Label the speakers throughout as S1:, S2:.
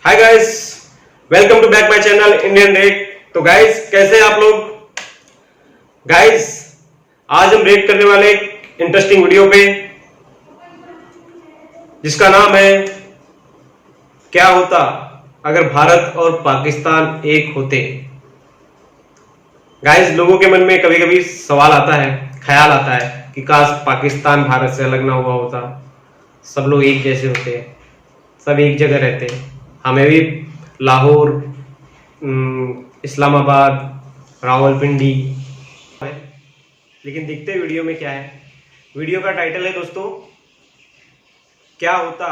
S1: Hi guys, welcome to back my channel Indian rate. तो guys कैसे हैं आप लोग। गाइस आज हम रेट करने वाले एक इंटरेस्टिंग वीडियो पे जिसका नाम है क्या होता अगर भारत और पाकिस्तान एक होते। गाइस लोगों के मन में कभी कभी सवाल आता है, ख्याल आता है कि काश पाकिस्तान भारत से अलग ना हुआ होता, सब लोग एक जैसे होते, सब एक जगह रहते, हमें भी लाहौर, इस्लामाबाद, रावलपिंडी। लेकिन देखते हैं वीडियो में क्या है। वीडियो का टाइटल है दोस्तों, क्या होता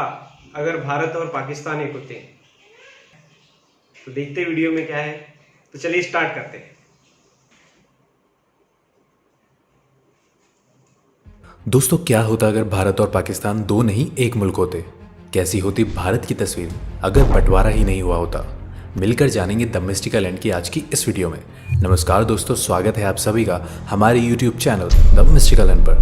S1: अगर भारत और पाकिस्तान एक होते। तो देखते हैं वीडियो में क्या है। तो चलिए स्टार्ट करते हैं।
S2: दोस्तों, क्या होता अगर भारत और पाकिस्तान दो नहीं एक मुल्क होते। कैसी होती भारत की तस्वीर अगर बंटवारा ही नहीं हुआ होता। मिलकर जानेंगे द मिस्टिकल एंड की आज की इस वीडियो में। नमस्कार दोस्तों, स्वागत है आप सभी का हमारे YouTube channel the mystical and पर।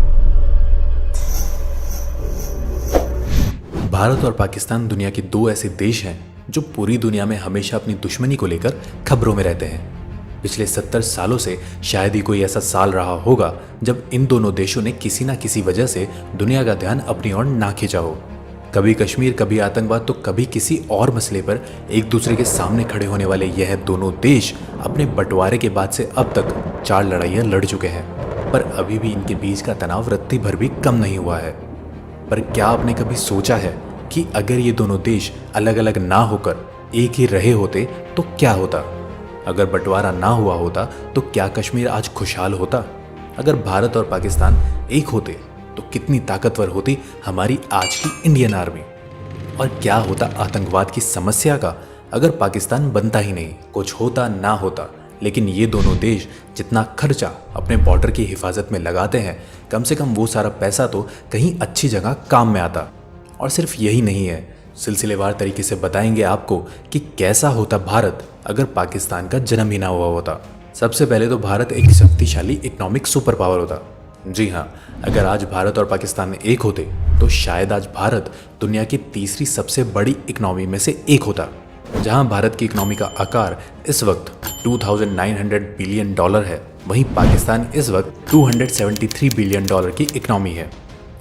S2: भारत और पाकिस्तान दुनिया के दो ऐसे देश हैं जो पूरी दुनिया में हमेशा अपनी दुश्मनी को लेकर खबरों में रहते हैं। पिछले 70 सालों से शायद ही कोई ऐसा साल रहा होगा जब इन दोनों देशों ने किसी ना किसी वजह से दुनिया का ध्यान अपनी ओर ना खींचा हो। कभी कश्मीर, कभी आतंकवाद, तो कभी किसी और मसले पर एक दूसरे के सामने खड़े होने वाले यह दोनों देश अपने बंटवारे के बाद से अब तक 4 लड़ाइयाँ लड़ चुके हैं, पर अभी भी इनके बीच का तनाव रत्ती भर भी कम नहीं हुआ है। पर क्या आपने कभी सोचा है कि अगर ये दोनों देश अलग अलग ना होकर एक ही रहे होते तो क्या होता। अगर बंटवारा ना हुआ होता तो क्या कश्मीर आज खुशहाल होता। अगर भारत और पाकिस्तान एक होते तो कितनी ताकतवर होती हमारी आज की इंडियन आर्मी। और क्या होता आतंकवाद की समस्या का अगर पाकिस्तान बनता ही नहीं, कुछ होता ना होता। लेकिन ये दोनों देश जितना खर्चा अपने बॉर्डर की हिफाजत में लगाते हैं, कम से कम वो सारा पैसा तो कहीं अच्छी जगह काम में आता। और सिर्फ यही नहीं है, सिलसिलेवार तरीके से बताएंगे आपको कि कैसा होता भारत अगर पाकिस्तान का जन्म ही ना हुआ होता। सबसे पहले तो भारत एक शक्तिशाली इकोनॉमिक सुपर पावर होता। जी हाँ, अगर आज भारत और पाकिस्तान एक होते तो शायद आज भारत दुनिया की तीसरी सबसे बड़ी इकोनॉमी में से एक होता। जहां भारत की इकोनॉमी का आकार इस वक्त 2900 बिलियन डॉलर है, वहीं पाकिस्तान इस वक्त 273 बिलियन डॉलर की इकोनॉमी है।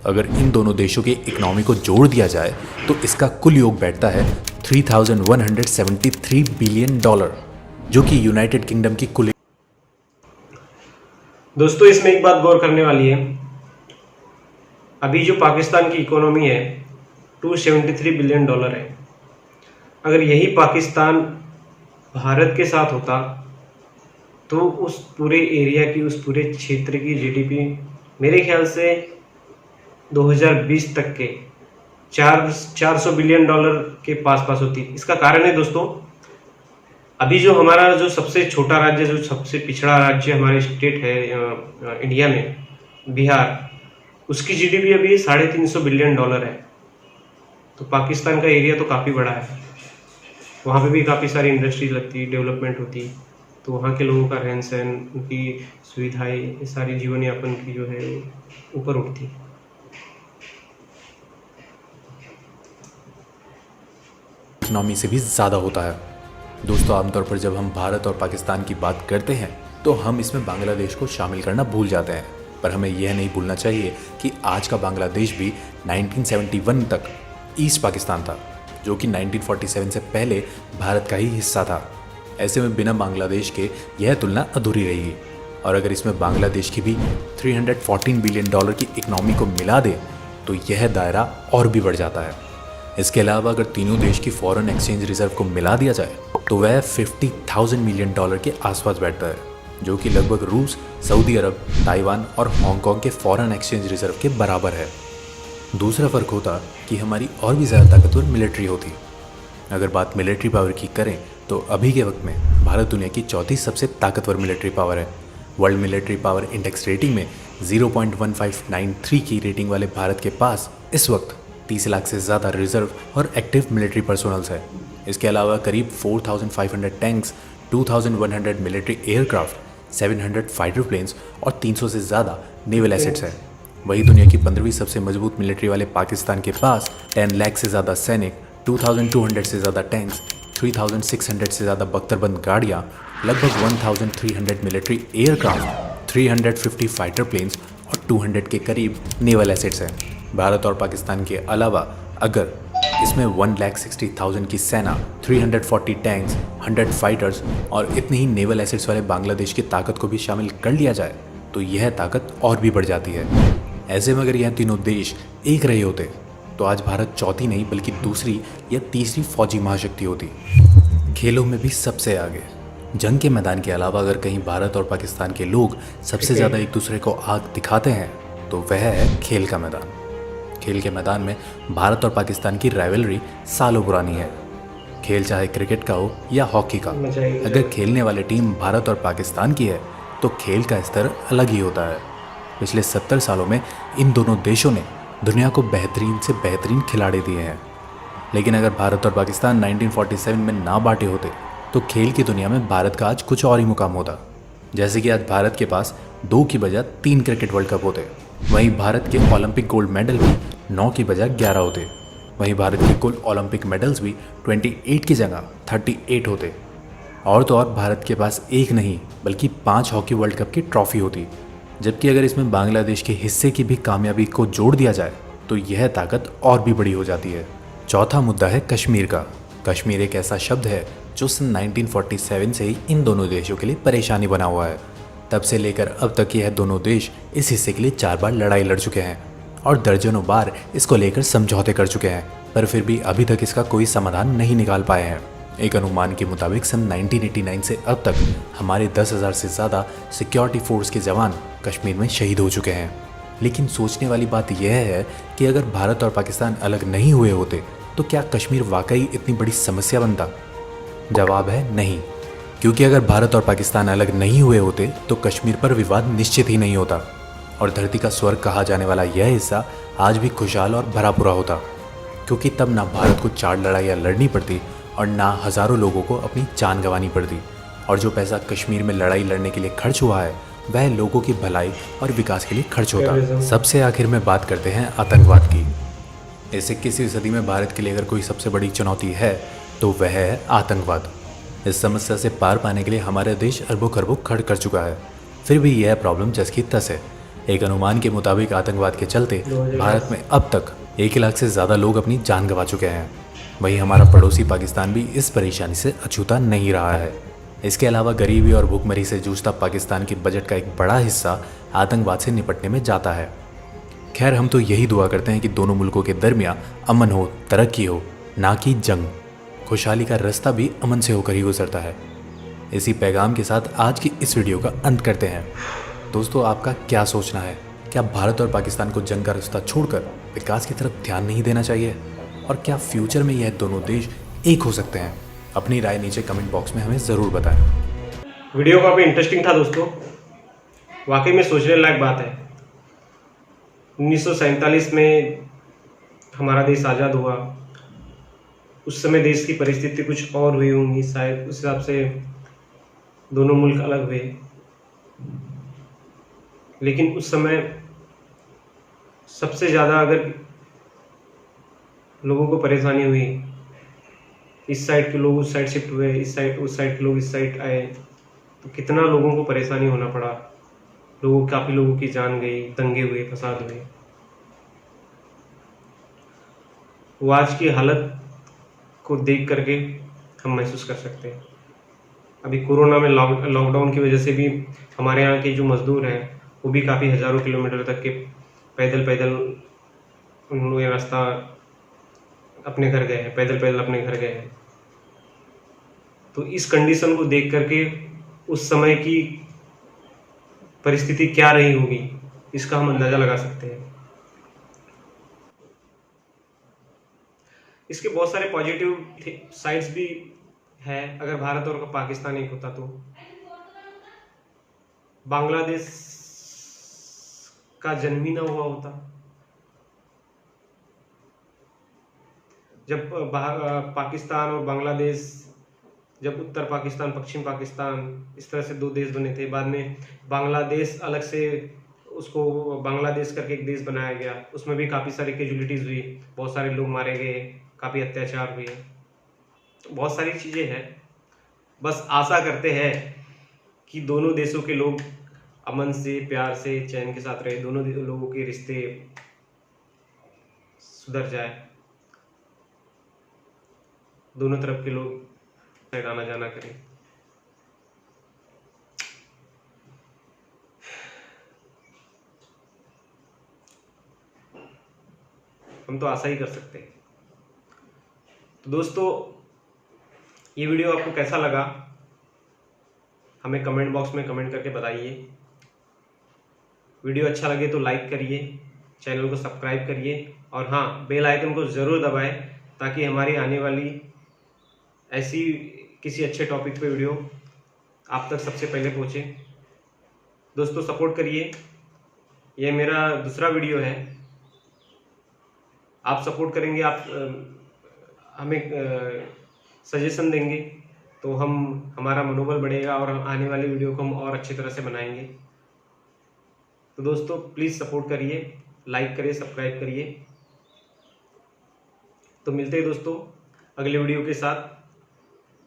S2: अगर इन दोनों देशों की इकोनॉमी को जोड़ दिया जाए तो इसका कुल योग बैठता है 3173 बिलियन डॉलर, जो कि यूनाइटेड किंगडम की कुल।
S1: दोस्तों इसमें एक बात गौर करने वाली है, अभी जो पाकिस्तान की इकोनॉमी है 273 बिलियन डॉलर है। अगर यही पाकिस्तान भारत के साथ होता तो उस पूरे एरिया की, उस पूरे क्षेत्र की जीडीपी मेरे ख्याल से 2020 तक के 400 बिलियन डॉलर के पास होती। इसका कारण है दोस्तों, अभी जो हमारा जो सबसे छोटा राज्य, जो सबसे पिछड़ा राज्य हमारे स्टेट है इंडिया में, बिहार, उसकी जीडीपी अभी 350 बिलियन डॉलर है। तो पाकिस्तान का एरिया तो काफ़ी बड़ा है, वहाँ पे भी काफ़ी सारी इंडस्ट्री लगती, डेवलपमेंट होती, तो वहाँ के लोगों का रहन सहन, उनकी सुविधाएं, सारी जीवन यापन की जो है ऊपर उठती।
S2: इकोनॉमी से भी ज़्यादा होता है। दोस्तों, आमतौर पर जब हम भारत और पाकिस्तान की बात करते हैं तो हम इसमें बांग्लादेश को शामिल करना भूल जाते हैं, पर हमें यह नहीं भूलना चाहिए कि आज का बांग्लादेश भी 1971 तक ईस्ट पाकिस्तान था, जो कि 1947 से पहले भारत का ही हिस्सा था। ऐसे में बिना बांग्लादेश के यह तुलना अधूरी रहेगी। और अगर इसमें बांग्लादेश की भी 314 बिलियन डॉलर की इकोनॉमी को मिला दे तो यह दायरा और भी बढ़ जाता है। इसके अलावा अगर तीनों देश की फॉरेन एक्सचेंज रिजर्व को मिला दिया जाए तो वह 50,000 मिलियन डॉलर के आसपास बैठता है, जो कि लगभग रूस, सऊदी अरब, ताइवान और हांगकांग के फॉरेन एक्सचेंज रिजर्व के बराबर है। दूसरा फ़र्क होता कि हमारी और भी ज़्यादा ताकतवर मिलिट्री होती। अगर बात मिलिट्री पावर की करें तो अभी के वक्त में भारत दुनिया की चौथी सबसे ताकतवर मिलिट्री पावर है। World military power index rating में 0.1593 की रेटिंग वाले भारत के पास इस वक्त 30 लाख से ज़्यादा रिजर्व और एक्टिव मिलिट्री पर्सोनल्स है। इसके अलावा करीब 4,500 tanks, 2,100 military aircraft, 700 fighter planes और 300 से ज़्यादा नेवल एसेट्स है। वही दुनिया की 15वीं सबसे मजबूत मिलिट्री वाले पाकिस्तान के पास 10 लाख से ज़्यादा सैनिक, 2,200 से ज़्यादा टैंक्स, 3,600 से ज़्यादा बख्तरबंद गाड़ियाँ, लगभग 1,300 मिलिट्री एयरक्राफ्ट, 350 फाइटर प्लेन्स और 200 के करीब नेवल एसेट्स हैं। भारत और पाकिस्तान के अलावा अगर इसमें 1,60,000 की सेना, 340 टैंक्स, 100 फाइटर्स और इतने ही नेवल एसेट्स वाले बांग्लादेश की ताकत को भी शामिल कर लिया जाए तो यह ताकत और भी बढ़ जाती है। ऐसे में अगर यह तीनों देश एक रहे होते तो आज भारत चौथी नहीं बल्कि दूसरी या तीसरी फौजी महाशक्ति होती। खेलों में भी सबसे आगे। जंग के मैदान के अलावा अगर कहीं भारत और पाकिस्तान के लोग सबसे ज़्यादा एक दूसरे को आग दिखाते हैं तो वह है खेल का मैदान। खेल के मैदान में भारत और पाकिस्तान की राइवलरी सालों पुरानी है। खेल चाहे क्रिकेट का हो या हॉकी का, अगर खेलने वाली टीम भारत और पाकिस्तान की है तो खेल का स्तर अलग ही होता है। पिछले 70 सालों में इन दोनों देशों ने दुनिया को बेहतरीन से बेहतरीन खिलाड़ी दिए हैं। लेकिन अगर भारत और पाकिस्तान 1947 में ना बांटे होते तो खेल की दुनिया में भारत का आज कुछ और ही मुकाम होता। जैसे कि आज भारत के पास 2 की बजाय 3 क्रिकेट वर्ल्ड कप होते, वहीं भारत के ओलंपिक गोल्ड मेडल भी 9 की बजाय 11 होते, वहीं भारत के कुल ओलंपिक मेडल्स भी 28 की जगह 38 होते। और तो और भारत के पास एक नहीं बल्कि 5 हॉकी वर्ल्ड कप की ट्रॉफी होती। जबकि अगर इसमें बांग्लादेश के हिस्से की भी कामयाबी को जोड़ दिया जाए तो यह ताकत और भी बड़ी हो जाती है। चौथा मुद्दा है कश्मीर का। कश्मीर एक ऐसा शब्द है जो सन 1947 से ही इन दोनों देशों के लिए परेशानी बना हुआ है। तब से लेकर अब तक यह दोनों देश इस हिस्से के लिए 4 बार लड़ाई लड़ चुके हैं और दर्जनों बार इसको लेकर समझौते कर चुके हैं, पर फिर भी अभी तक इसका कोई समाधान नहीं निकाल पाए हैं। एक अनुमान के मुताबिक सन 1989 से अब तक हमारे 10,000 से ज़्यादा सिक्योरिटी फोर्स के जवान कश्मीर में शहीद हो चुके हैं। लेकिन सोचने वाली बात यह है कि अगर भारत और पाकिस्तान अलग नहीं हुए होते तो क्या कश्मीर वाकई इतनी बड़ी समस्या बनता? जवाब है नहीं, क्योंकि अगर भारत और पाकिस्तान अलग नहीं हुए होते तो कश्मीर पर विवाद निश्चित ही नहीं होता और धरती का स्वर्ग कहा जाने वाला यह हिस्सा आज भी खुशहाल और भरा पूरा होता, क्योंकि तब ना भारत को 4 लड़ाइयाँ लड़नी पड़ती और ना हज़ारों लोगों को अपनी जान गंवानी पड़ती। और जो पैसा कश्मीर में लड़ाई लड़ने के लिए खर्च हुआ है वह लोगों की भलाई और विकास के लिए खर्च होता। सबसे आखिर में बात करते हैं आतंकवाद की। इस 21वीं सदी में भारत के लिए अगर कोई सबसे बड़ी चुनौती है तो वह है आतंकवाद। इस समस्या से पार पाने के लिए हमारा देश अरबों खरबों खर्च कर चुका है, फिर भी यह प्रॉब्लम जस की तस है। एक अनुमान के मुताबिक आतंकवाद के चलते भारत में अब तक 1 लाख से ज़्यादा लोग अपनी जान गंवा चुके हैं। वहीं हमारा पड़ोसी पाकिस्तान भी इस परेशानी से अछूता नहीं रहा है। इसके अलावा गरीबी और भूखमरी से जूझता पाकिस्तान के बजट का एक बड़ा हिस्सा आतंकवाद से निपटने में जाता है। खैर, हम तो यही दुआ करते हैं कि दोनों मुल्कों के दरमियान अमन हो, तरक्की हो, ना कि जंग। खुशहाली का रास्ता भी अमन से होकर ही गुजरता है। इसी पैगाम के साथ आज की इस वीडियो का अंत करते हैं। दोस्तों, आपका क्या सोचना है? क्या भारत और पाकिस्तान को जंग का रास्ता छोड़कर विकास की तरफ ध्यान नहीं देना चाहिए? और क्या फ्यूचर में यह दोनों देश एक हो सकते हैं? अपनी राय नीचे कमेंट बॉक्स में हमें ज़रूर बताएं।
S1: वीडियो काफ़ी इंटरेस्टिंग था दोस्तों, वाकई में सोचने लायक बात है। 1947 में हमारा देश आज़ाद हुआ, उस समय देश की परिस्थिति कुछ और हुई होंगी, शायद उस हिसाब से दोनों मुल्क अलग हुए। लेकिन उस समय सबसे ज़्यादा अगर लोगों को परेशानी हुई, इस साइड के लोग उस साइड शिफ्ट हुए, इस साइड उस साइड के लोग इस साइड आए, तो कितना लोगों को परेशानी होना पड़ा। काफ़ी लोगों की जान गई, दंगे हुए, फसाद हुए। वो आज की हालत को देख करके हम महसूस कर सकते हैं। अभी कोरोना में लॉकडाउन की वजह से भी हमारे यहाँ के जो मज़दूर हैं वो भी काफ़ी हज़ारों किलोमीटर तक के पैदल उन लोग ये रास्ता अपने घर गए हैं, पैदल अपने घर गए हैं। तो इस कंडीशन को देख करके उस समय की परिस्थिति क्या रही होगी इसका हम अंदाज़ा लगा सकते हैं। इसके बहुत सारे पॉजिटिव साइड्स भी है। अगर भारत और पाकिस्तान एक होता तो बांग्लादेश का जन्म ही ना हुआ होता। जब पाकिस्तान और बांग्लादेश, जब उत्तर पाकिस्तान पश्चिम पाकिस्तान इस तरह से 2 देश बने थे, बाद में बांग्लादेश अलग से उसको बांग्लादेश करके एक देश बनाया गया, उसमें भी काफ़ी सारी कैजुअलिटीज़ हुई, बहुत सारे लोग मारे गए, काफ़ी अत्याचार हुए। बहुत सारी चीज़ें हैं। बस आशा करते हैं कि दोनों देशों के लोग अमन से, प्यार से, चैन के साथ रहे, दोनों लोगों के रिश्ते सुधर जाए, दोनों तरफ के लोग आना जाना करें। हम तो आशा ही कर सकते हैं। तो दोस्तों, ये वीडियो आपको कैसा लगा हमें कमेंट बॉक्स में कमेंट करके बताइए। वीडियो अच्छा लगे तो लाइक करिए, चैनल को सब्सक्राइब करिए और हाँ, बेल आइकन को ज़रूर दबाएं ताकि हमारी आने वाली ऐसी किसी अच्छे टॉपिक पे वीडियो आप तक सबसे पहले पहुँचे। दोस्तों, सपोर्ट करिए। यह मेरा दूसरा वीडियो है। आप सपोर्ट करेंगे, आप हमें सजेशन देंगे तो हमारा मनोबल बढ़ेगा और आने वाली वीडियो को हम और अच्छी तरह से बनाएंगे। तो दोस्तों, प्लीज़ सपोर्ट करिए, लाइक करिए, सब्सक्राइब करिए। तो मिलते हैं दोस्तों अगले वीडियो के साथ।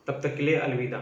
S1: तब तक के लिए अलविदा।